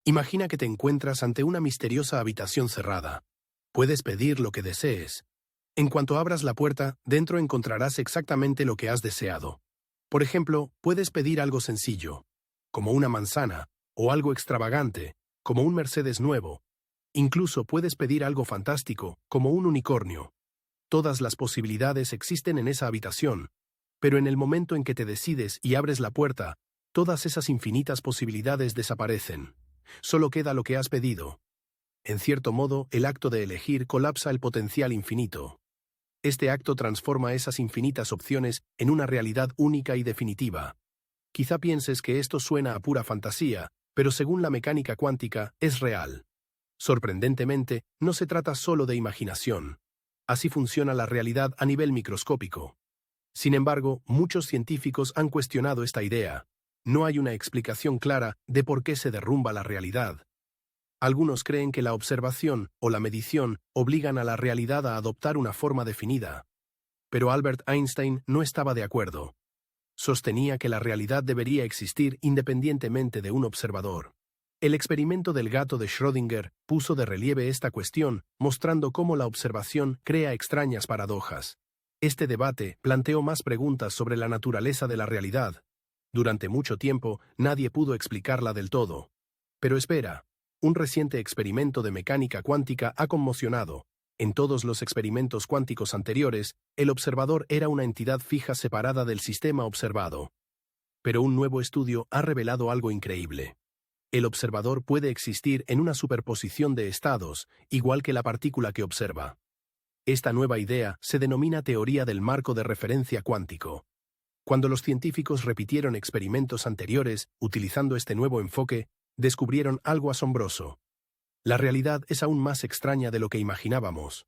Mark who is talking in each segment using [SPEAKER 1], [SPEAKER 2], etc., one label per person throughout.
[SPEAKER 1] Imagina que te encuentras ante una misteriosa habitación cerrada. Puedes pedir lo que desees. En cuanto abras la puerta, dentro encontrarás exactamente lo que has deseado. Por ejemplo, puedes pedir algo sencillo, como una manzana, o algo extravagante, como un Mercedes nuevo. Incluso puedes pedir algo fantástico, como un unicornio. Todas las posibilidades existen en esa habitación, pero en el momento en que te decides y abres la puerta, todas esas infinitas posibilidades desaparecen. Solo queda lo que has pedido. En cierto modo, el acto de elegir colapsa el potencial infinito. Este acto transforma esas infinitas opciones en una realidad única y definitiva. Quizá pienses que esto suena a pura fantasía, pero según la mecánica cuántica, es real. Sorprendentemente, no se trata solo de imaginación. Así funciona la realidad a nivel microscópico. Sin embargo, muchos científicos han cuestionado esta idea. No hay una explicación clara de por qué se derrumba la realidad. Algunos creen que la observación o la medición obligan a la realidad a adoptar una forma definida. Pero Albert Einstein no estaba de acuerdo. Sostenía que la realidad debería existir independientemente de un observador. El experimento del gato de Schrödinger puso de relieve esta cuestión, mostrando cómo la observación crea extrañas paradojas. Este debate planteó más preguntas sobre la naturaleza de la realidad. Durante mucho tiempo, nadie pudo explicarla del todo. Pero espera, un reciente experimento de mecánica cuántica ha conmocionado. En todos los experimentos cuánticos anteriores, el observador era una entidad fija separada del sistema observado. Pero un nuevo estudio ha revelado algo increíble. El observador puede existir en una superposición de estados, igual que la partícula que observa. Esta nueva idea se denomina teoría del marco de referencia cuántico. Cuando los científicos repitieron experimentos anteriores, utilizando este nuevo enfoque, descubrieron algo asombroso. La realidad es aún más extraña de lo que imaginábamos.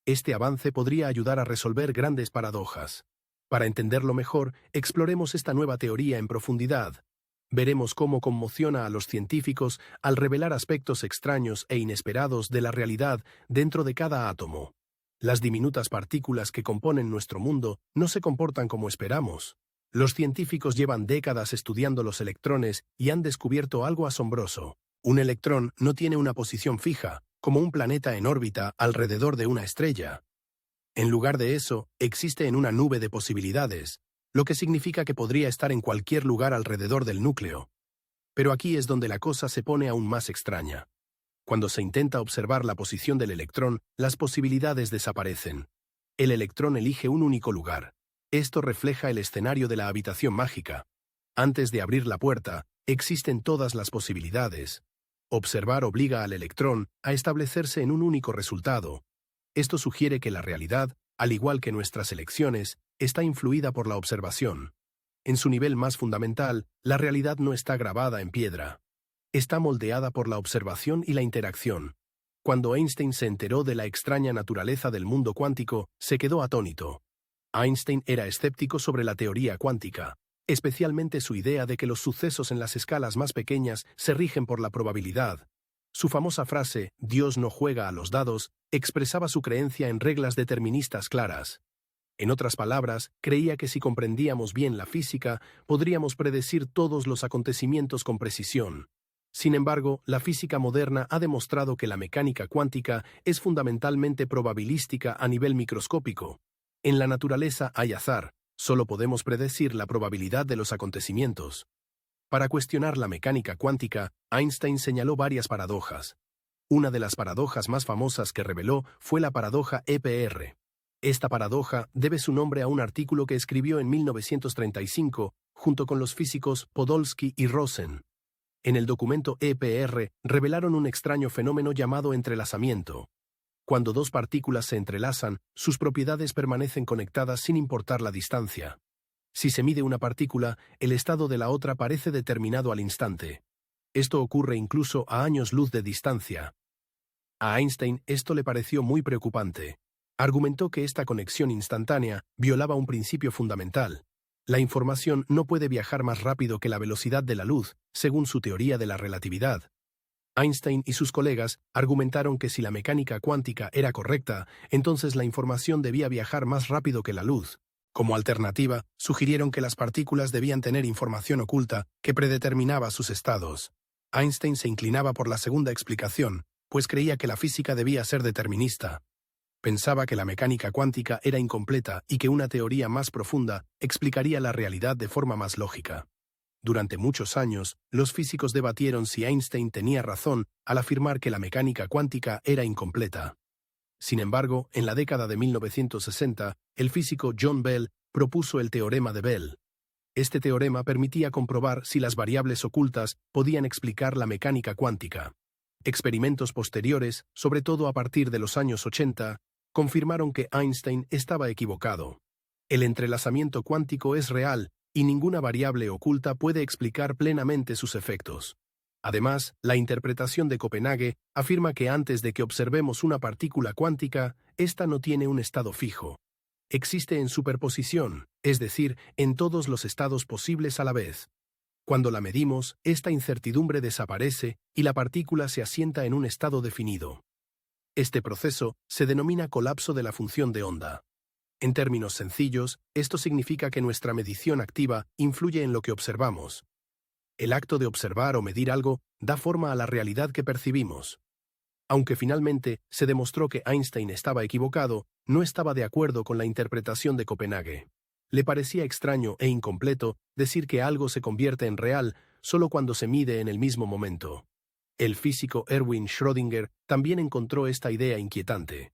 [SPEAKER 1] Este avance podría ayudar a resolver grandes paradojas. Para entenderlo mejor, exploremos esta nueva teoría en profundidad. Veremos cómo conmociona a los científicos al revelar aspectos extraños e inesperados de la realidad dentro de cada átomo. Las diminutas partículas que componen nuestro mundo no se comportan como esperamos. Los científicos llevan décadas estudiando los electrones y han descubierto algo asombroso. Un electrón no tiene una posición fija, como un planeta en órbita alrededor de una estrella. En lugar de eso, existe en una nube de posibilidades, lo que significa que podría estar en cualquier lugar alrededor del núcleo. Pero aquí es donde la cosa se pone aún más extraña. Cuando se intenta observar la posición del electrón, las posibilidades desaparecen. El electrón elige un único lugar. Esto refleja el escenario de la habitación mágica. Antes de abrir la puerta, existen todas las posibilidades. Observar obliga al electrón a establecerse en un único resultado. Esto sugiere que la realidad, al igual que nuestras elecciones, está influida por la observación. En su nivel más fundamental, la realidad no está grabada en piedra. Está moldeada por la observación y la interacción. Cuando Einstein se enteró de la extraña naturaleza del mundo cuántico, se quedó atónito. Einstein era escéptico sobre la teoría cuántica, especialmente su idea de que los sucesos en las escalas más pequeñas se rigen por la probabilidad. Su famosa frase, «Dios no juega a los dados», expresaba su creencia en reglas deterministas claras. En otras palabras, creía que si comprendíamos bien la física, podríamos predecir todos los acontecimientos con precisión. Sin embargo, la física moderna ha demostrado que la mecánica cuántica es fundamentalmente probabilística a nivel microscópico. En la naturaleza hay azar, solo podemos predecir la probabilidad de los acontecimientos. Para cuestionar la mecánica cuántica, Einstein señaló varias paradojas. Una de las paradojas más famosas que reveló fue la paradoja EPR. Esta paradoja debe su nombre a un artículo que escribió en 1935 junto con los físicos Podolsky y Rosen. En el documento EPR revelaron un extraño fenómeno llamado entrelazamiento. Cuando dos partículas se entrelazan, sus propiedades permanecen conectadas sin importar la distancia. Si se mide una partícula, el estado de la otra parece determinado al instante. Esto ocurre incluso a años luz de distancia. A Einstein esto le pareció muy preocupante. Argumentó que esta conexión instantánea violaba un principio fundamental. La información no puede viajar más rápido que la velocidad de la luz, según su teoría de la relatividad. Einstein y sus colegas argumentaron que si la mecánica cuántica era correcta, entonces la información debía viajar más rápido que la luz. Como alternativa, sugirieron que las partículas debían tener información oculta que predeterminaba sus estados. Einstein se inclinaba por la segunda explicación, pues creía que la física debía ser determinista. Pensaba que la mecánica cuántica era incompleta y que una teoría más profunda explicaría la realidad de forma más lógica. Durante muchos años, los físicos debatieron si Einstein tenía razón al afirmar que la mecánica cuántica era incompleta. Sin embargo, en la década de 1960, el físico John Bell propuso el teorema de Bell. Este teorema permitía comprobar si las variables ocultas podían explicar la mecánica cuántica. Experimentos posteriores, sobre todo a partir de los años 80, confirmaron que Einstein estaba equivocado. El entrelazamiento cuántico es real y ninguna variable oculta puede explicar plenamente sus efectos. Además, la interpretación de Copenhague afirma que antes de que observemos una partícula cuántica, ésta no tiene un estado fijo. Existe en superposición, es decir, en todos los estados posibles a la vez. Cuando la medimos, esta incertidumbre desaparece y la partícula se asienta en un estado definido. Este proceso se denomina colapso de la función de onda. En términos sencillos, esto significa que nuestra medición activa influye en lo que observamos. El acto de observar o medir algo da forma a la realidad que percibimos. Aunque finalmente se demostró que Einstein estaba equivocado, no estaba de acuerdo con la interpretación de Copenhague. Le parecía extraño e incompleto decir que algo se convierte en real solo cuando se mide en el mismo momento. El físico Erwin Schrödinger también encontró esta idea inquietante.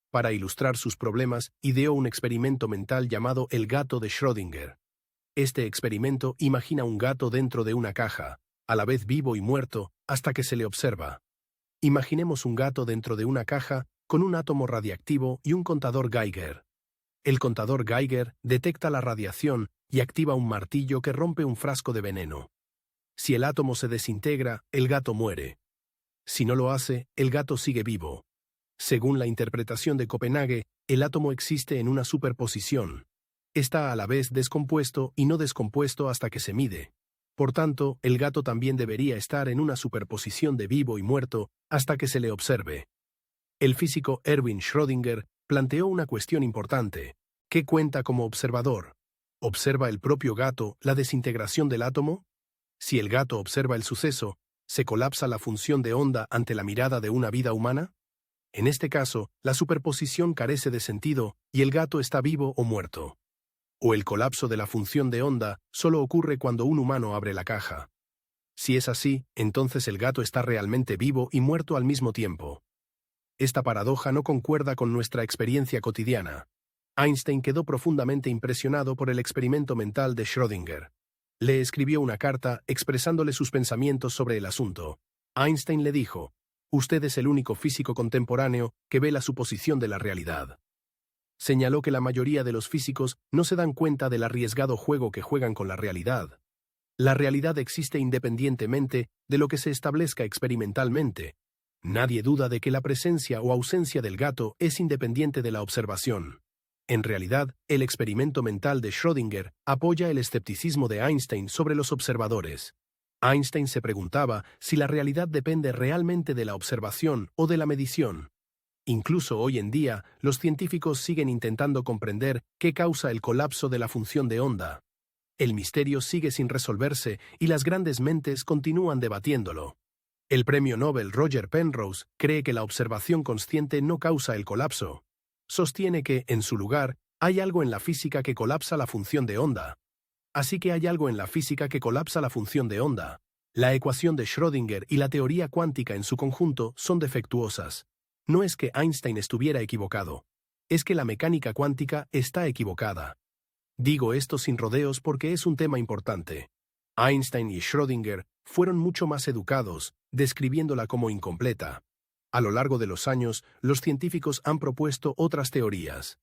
[SPEAKER 1] Para ilustrar sus problemas, ideó un experimento mental llamado el gato de Schrödinger. Este experimento imagina un gato dentro de una caja, a la vez vivo y muerto, hasta que se le observa. Imaginemos un gato dentro de una caja con un átomo radiactivo y un contador Geiger. El contador Geiger detecta la radiación y activa un martillo que rompe un frasco de veneno. Si el átomo se desintegra, el gato muere. Si no lo hace, el gato sigue vivo. Según la interpretación de Copenhague, el átomo existe en una superposición. Está a la vez descompuesto y no descompuesto hasta que se mide. Por tanto, el gato también debería estar en una superposición de vivo y muerto hasta que se le observe. El físico Erwin Schrödinger planteó una cuestión importante. ¿Qué cuenta como observador? ¿Observa el propio gato la desintegración del átomo? Si el gato observa el suceso, ¿se colapsa la función de onda ante la mirada de una vida humana? En este caso, la superposición carece de sentido y el gato está vivo o muerto. O el colapso de la función de onda solo ocurre cuando un humano abre la caja. Si es así, entonces el gato está realmente vivo y muerto al mismo tiempo. Esta paradoja no concuerda con nuestra experiencia cotidiana. Einstein quedó profundamente impresionado por el experimento mental de Schrödinger. Le escribió una carta expresándole sus pensamientos sobre el asunto. Einstein le dijo: «Usted es el único físico contemporáneo que ve la suposición de la realidad». Señaló que la mayoría de los físicos no se dan cuenta del arriesgado juego que juegan con la realidad. La realidad existe independientemente de lo que se establezca experimentalmente. Nadie duda de que la presencia o ausencia del gato es independiente de la observación. En realidad, el experimento mental de Schrödinger apoya el escepticismo de Einstein sobre los observadores. Einstein se preguntaba si la realidad depende realmente de la observación o de la medición. Incluso hoy en día, los científicos siguen intentando comprender qué causa el colapso de la función de onda. El misterio sigue sin resolverse y las grandes mentes continúan debatiéndolo. El premio Nobel Roger Penrose cree que la observación consciente no causa el colapso. Sostiene que, en su lugar, hay algo en la física que colapsa la función de onda. Así que hay algo en la física que colapsa la función de onda. La ecuación de Schrödinger y la teoría cuántica en su conjunto son defectuosas. No es que Einstein estuviera equivocado, es que la mecánica cuántica está equivocada. Digo esto sin rodeos porque es un tema importante. Einstein y Schrödinger fueron mucho más educados, describiéndola como incompleta. A lo largo de los años, los científicos han propuesto otras teorías.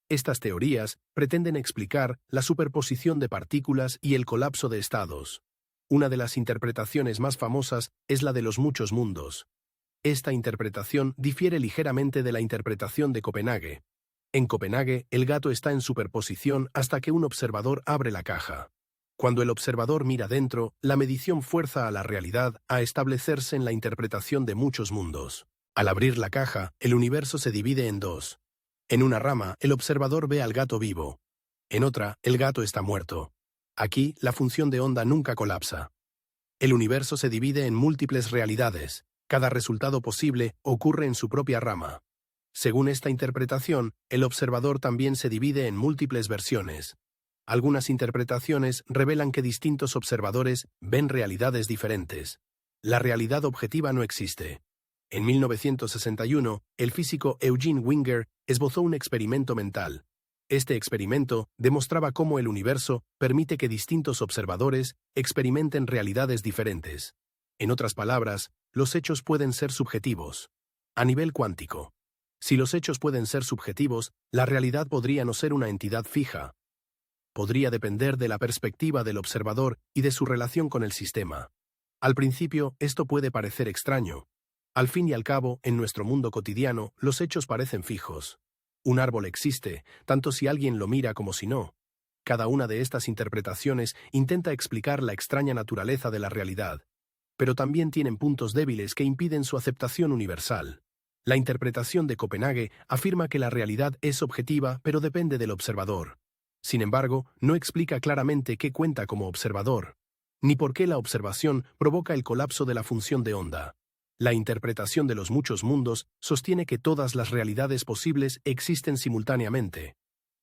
[SPEAKER 1] Estas teorías pretenden explicar la superposición de partículas y el colapso de estados. Una de las interpretaciones más famosas es la de los muchos mundos. Esta interpretación difiere ligeramente de la interpretación de Copenhague. En Copenhague, el gato está en superposición hasta que un observador abre la caja. Cuando el observador mira dentro, la medición fuerza a la realidad a establecerse en la interpretación de muchos mundos. Al abrir la caja, el universo se divide en dos. En una rama, el observador ve al gato vivo. En otra, el gato está muerto. Aquí, la función de onda nunca colapsa. El universo se divide en múltiples realidades. Cada resultado posible ocurre en su propia rama. Según esta interpretación, el observador también se divide en múltiples versiones. Algunas interpretaciones revelan que distintos observadores ven realidades diferentes. La realidad objetiva no existe. En 1961, el físico Eugene Winger esbozó un experimento mental. Este experimento demostraba cómo el universo permite que distintos observadores experimenten realidades diferentes. En otras palabras, los hechos pueden ser subjetivos. A nivel cuántico. Si los hechos pueden ser subjetivos, la realidad podría no ser una entidad fija. Podría depender de la perspectiva del observador y de su relación con el sistema. Al principio, esto puede parecer extraño. Al fin y al cabo, en nuestro mundo cotidiano, los hechos parecen fijos. Un árbol existe, tanto si alguien lo mira como si no. Cada una de estas interpretaciones intenta explicar la extraña naturaleza de la realidad, pero también tienen puntos débiles que impiden su aceptación universal. La interpretación de Copenhague afirma que la realidad es objetiva, pero depende del observador. Sin embargo, no explica claramente qué cuenta como observador, ni por qué la observación provoca el colapso de la función de onda. La interpretación de los muchos mundos sostiene que todas las realidades posibles existen simultáneamente.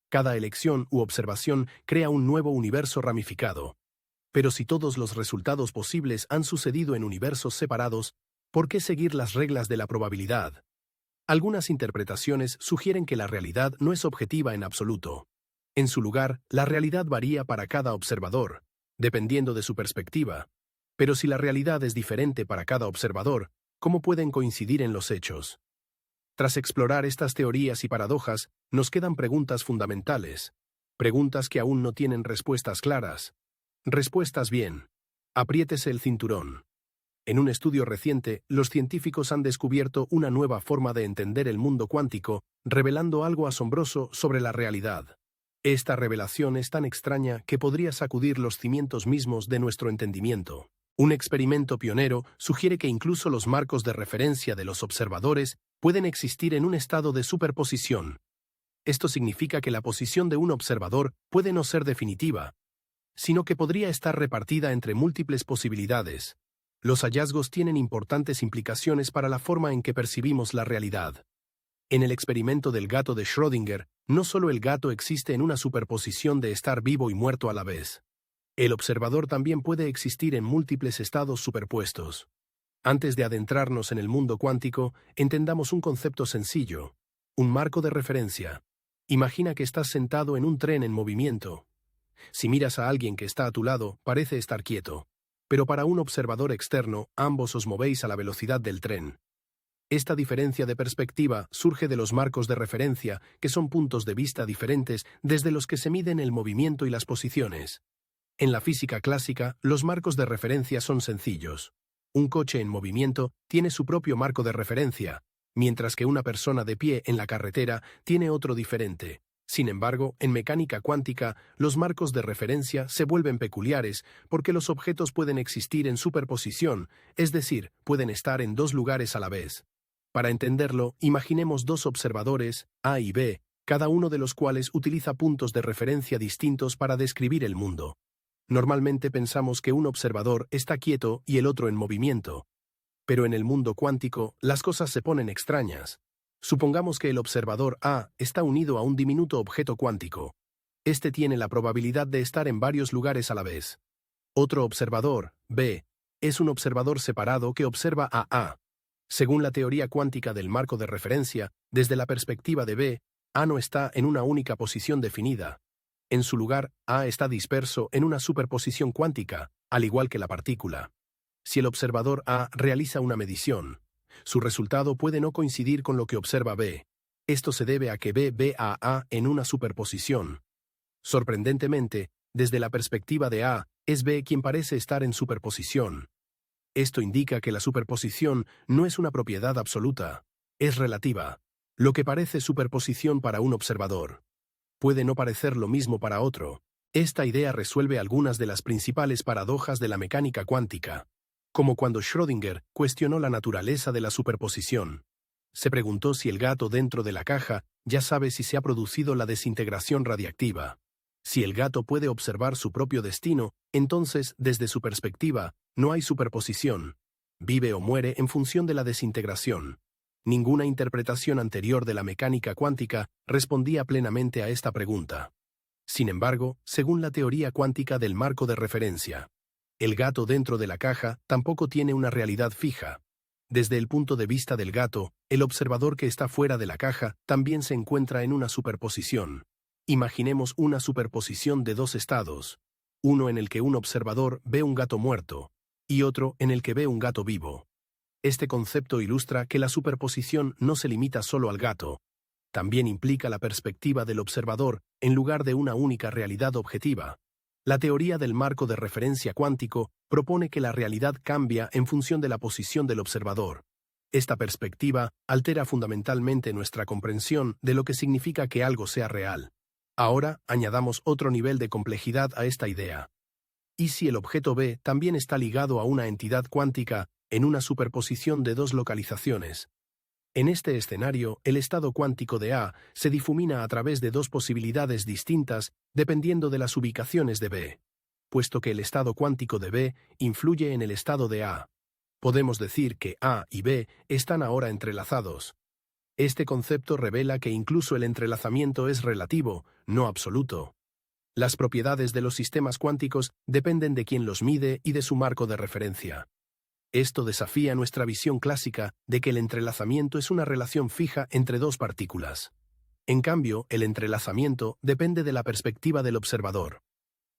[SPEAKER 1] Cada elección u observación crea un nuevo universo ramificado. Pero si todos los resultados posibles han sucedido en universos separados, ¿por qué seguir las reglas de la probabilidad? Algunas interpretaciones sugieren que la realidad no es objetiva en absoluto. En su lugar, la realidad varía para cada observador, dependiendo de su perspectiva. Pero si la realidad es diferente para cada observador, ¿cómo pueden coincidir en los hechos? Tras explorar estas teorías y paradojas, nos quedan preguntas fundamentales. Preguntas que aún no tienen respuestas claras. Respuestas bien. Apriétese el cinturón. En un estudio reciente, los científicos han descubierto una nueva forma de entender el mundo cuántico, revelando algo asombroso sobre la realidad. Esta revelación es tan extraña que podría sacudir los cimientos mismos de nuestro entendimiento. Un experimento pionero sugiere que incluso los marcos de referencia de los observadores pueden existir en un estado de superposición. Esto significa que la posición de un observador puede no ser definitiva, sino que podría estar repartida entre múltiples posibilidades. Los hallazgos tienen importantes implicaciones para la forma en que percibimos la realidad. En el experimento del gato de Schrödinger, no solo el gato existe en una superposición de estar vivo y muerto a la vez. El observador también puede existir en múltiples estados superpuestos. Antes de adentrarnos en el mundo cuántico, entendamos un concepto sencillo, un marco de referencia. Imagina que estás sentado en un tren en movimiento. Si miras a alguien que está a tu lado, parece estar quieto. Pero para un observador externo, ambos os movéis a la velocidad del tren. Esta diferencia de perspectiva surge de los marcos de referencia, que son puntos de vista diferentes desde los que se miden el movimiento y las posiciones. En la física clásica, los marcos de referencia son sencillos. Un coche en movimiento tiene su propio marco de referencia, mientras que una persona de pie en la carretera tiene otro diferente. Sin embargo, en mecánica cuántica, los marcos de referencia se vuelven peculiares porque los objetos pueden existir en superposición, es decir, pueden estar en dos lugares a la vez. Para entenderlo, imaginemos dos observadores, A y B, cada uno de los cuales utiliza puntos de referencia distintos para describir el mundo. Normalmente pensamos que un observador está quieto y el otro en movimiento. Pero en el mundo cuántico, las cosas se ponen extrañas. Supongamos que el observador A está unido a un diminuto objeto cuántico. Este tiene la probabilidad de estar en varios lugares a la vez. Otro observador, B, es un observador separado que observa a A. Según la teoría cuántica del marco de referencia, desde la perspectiva de B, A no está en una única posición definida. En su lugar, A está disperso en una superposición cuántica, al igual que la partícula. Si el observador A realiza una medición, su resultado puede no coincidir con lo que observa B. Esto se debe a que B ve a A en una superposición. Sorprendentemente, desde la perspectiva de A, es B quien parece estar en superposición. Esto indica que la superposición no es una propiedad absoluta, es relativa. Lo que parece superposición para un observador puede no parecer lo mismo para otro. Esta idea resuelve algunas de las principales paradojas de la mecánica cuántica, como cuando Schrödinger cuestionó la naturaleza de la superposición. Se preguntó si el gato dentro de la caja ya sabe si se ha producido la desintegración radiactiva. Si el gato puede observar su propio destino, entonces, desde su perspectiva, no hay superposición. Vive o muere en función de la desintegración. Ninguna interpretación anterior de la mecánica cuántica respondía plenamente a esta pregunta. Sin embargo, según la teoría cuántica del marco de referencia, el gato dentro de la caja tampoco tiene una realidad fija. Desde el punto de vista del gato, el observador que está fuera de la caja también se encuentra en una superposición. Imaginemos una superposición de dos estados, uno en el que un observador ve un gato muerto y otro en el que ve un gato vivo. Este concepto ilustra que la superposición no se limita solo al gato, también implica la perspectiva del observador en lugar de una única realidad objetiva. La teoría del marco de referencia cuántico propone que la realidad cambia en función de la posición del observador. Esta perspectiva altera fundamentalmente nuestra comprensión de lo que significa que algo sea real. Ahora, añadamos otro nivel de complejidad a esta idea. ¿Y si el objeto B también está ligado a una entidad cuántica en una superposición de dos localizaciones? En este escenario, el estado cuántico de A se difumina a través de dos posibilidades distintas dependiendo de las ubicaciones de B. Puesto que el estado cuántico de B influye en el estado de A, podemos decir que A y B están ahora entrelazados. Este concepto revela que incluso el entrelazamiento es relativo, no absoluto. Las propiedades de los sistemas cuánticos dependen de quien los mide y de su marco de referencia. Esto desafía nuestra visión clásica de que el entrelazamiento es una relación fija entre dos partículas. En cambio, el entrelazamiento depende de la perspectiva del observador.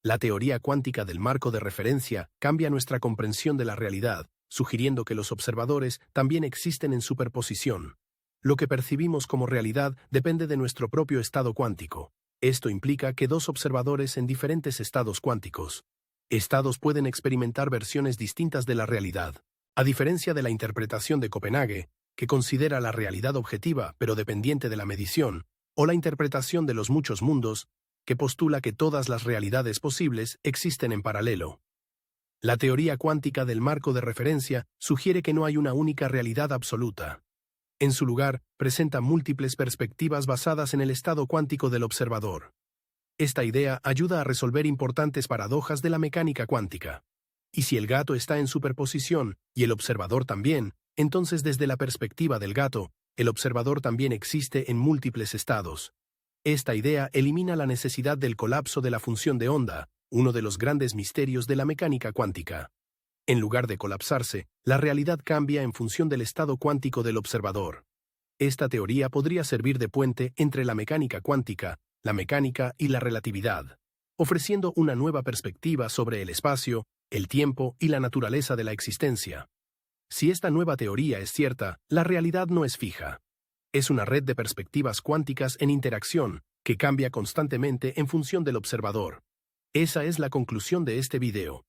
[SPEAKER 1] La teoría cuántica del marco de referencia cambia nuestra comprensión de la realidad, sugiriendo que los observadores también existen en superposición. Lo que percibimos como realidad depende de nuestro propio estado cuántico. Esto implica que dos observadores en diferentes estados cuánticos. Estados pueden experimentar versiones distintas de la realidad. A diferencia de la interpretación de Copenhague, que considera la realidad objetiva pero dependiente de la medición, o la interpretación de los muchos mundos, que postula que todas las realidades posibles existen en paralelo. La teoría cuántica del marco de referencia sugiere que no hay una única realidad absoluta. En su lugar, presenta múltiples perspectivas basadas en el estado cuántico del observador. Esta idea ayuda a resolver importantes paradojas de la mecánica cuántica. Y si el gato está en superposición y el observador también, entonces desde la perspectiva del gato, el observador también existe en múltiples estados. Esta idea elimina la necesidad del colapso de la función de onda, uno de los grandes misterios de la mecánica cuántica. En lugar de colapsarse, la realidad cambia en función del estado cuántico del observador. Esta teoría podría servir de puente entre la mecánica cuántica, la mecánica y la relatividad, ofreciendo una nueva perspectiva sobre el espacio, el tiempo y la naturaleza de la existencia. Si esta nueva teoría es cierta, la realidad no es fija. Es una red de perspectivas cuánticas en interacción, que cambia constantemente en función del observador. Esa es la conclusión de este video.